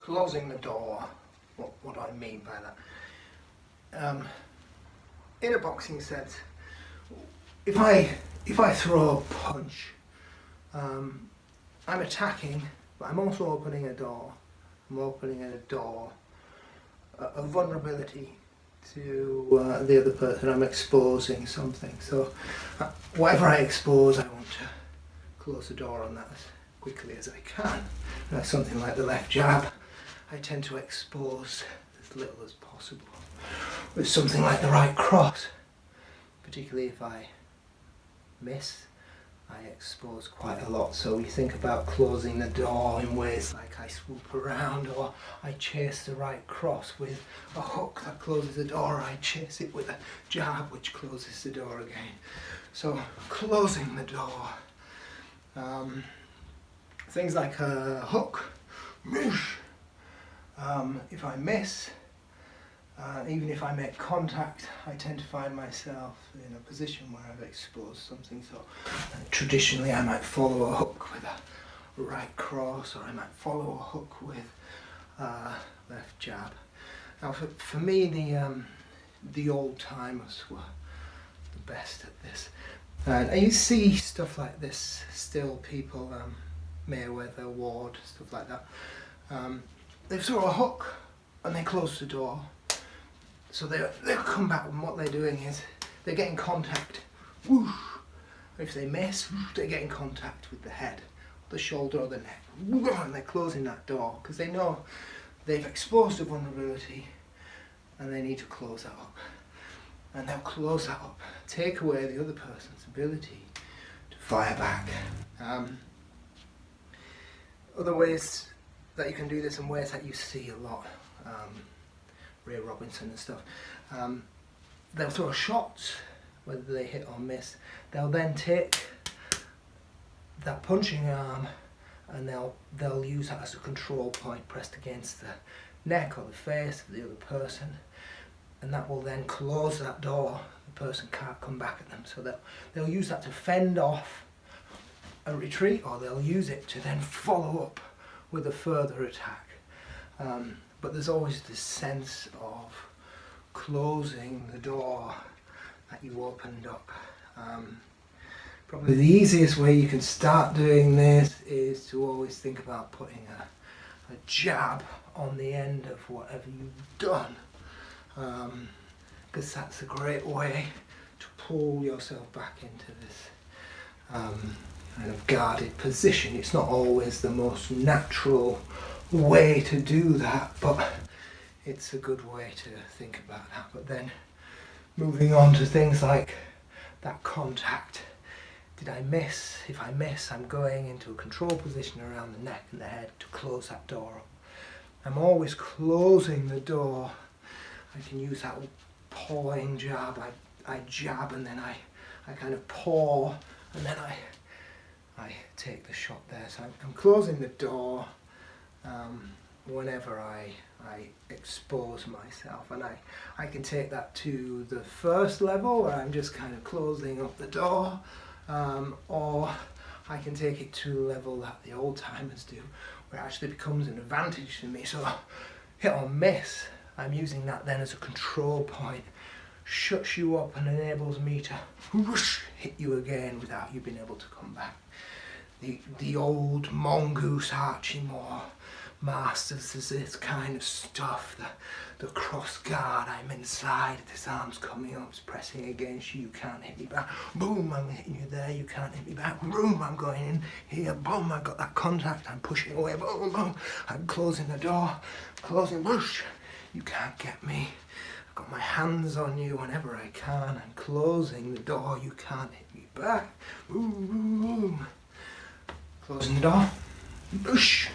Closing the door, what do I mean by that? In a boxing sense, if I throw a punch, I'm attacking, but I'm also opening a door. I'm opening a door, a vulnerability to the other person. I'm exposing something. So whatever I expose, I want to close the door on that as quickly as I can. Something like the left jab, I tend to expose as little as possible. With something like the right cross, particularly if I miss, I expose quite a lot. So we think about closing the door in ways like I swoop around, or I chase the right cross with a hook that closes the door, or I chase it with a jab which closes the door again. So closing the door. Things like a hook, if I miss, even if I make contact, I tend to find myself in a position where I've exposed something. So traditionally I might follow a hook with a right cross, or I might follow a hook with a left jab. Now for me, the old timers were the best at this. And you see stuff like this still, people, Mayweather, Ward, stuff like that. They throw a hook and they close the door. So they'll come back, and what they're doing is they're getting contact. Whoosh. If they miss, they get in contact with the head, the shoulder, or the neck. And they're closing that door because they know they've exposed a vulnerability and they need to close that up. And they'll close that up, take away the other person's ability to fire back. Other ways that you can do this, and ways that you see a lot, Ray Robinson and stuff, they'll throw shots, whether they hit or miss. They'll then take that punching arm and they'll use that as a control point pressed against the neck or the face of the other person, and that will then close that door. The person can't come back at them. So they'll use that to fend off a retreat, or they'll use it to then follow up with a further attack. But there's always this sense of closing the door that you opened up. Probably the easiest way you can start doing this is to always think about putting a jab on the end of whatever you've done, because that's a great way to pull yourself back into this kind of guarded position. It's not always the most natural way to do that, but it's a good way to think about that. But then moving on to things like that contact. Did I miss? If I miss, I'm going into a control position around the neck and the head to close that door up. I'm always closing the door. I can use that pawing jab. I jab and then I kind of paw, and then I take the shot there. So I'm closing the door whenever I expose myself, and I can take that to the first level where I'm just kind of closing up the door, or I can take it to the level that the old timers do, where it actually becomes an advantage to me. So hit or miss, I'm using that then as a control point, shuts you up and enables me to whoosh, hit you again without you being able to come back. The old mongoose Archimore masters is this kind of stuff, the cross guard. I'm inside, this arm's coming up, it's pressing against you, you can't hit me back. Boom, I'm hitting you there, you can't hit me back. Boom, I'm going in here. Boom, I've got that contact, I'm pushing away. Boom, boom, I'm closing the door, closing, whoosh, you can't get me. I've got my hands on you whenever I can. I'm closing the door, you can't hit me back. Boom, boom, boom. Closing the door, whoosh.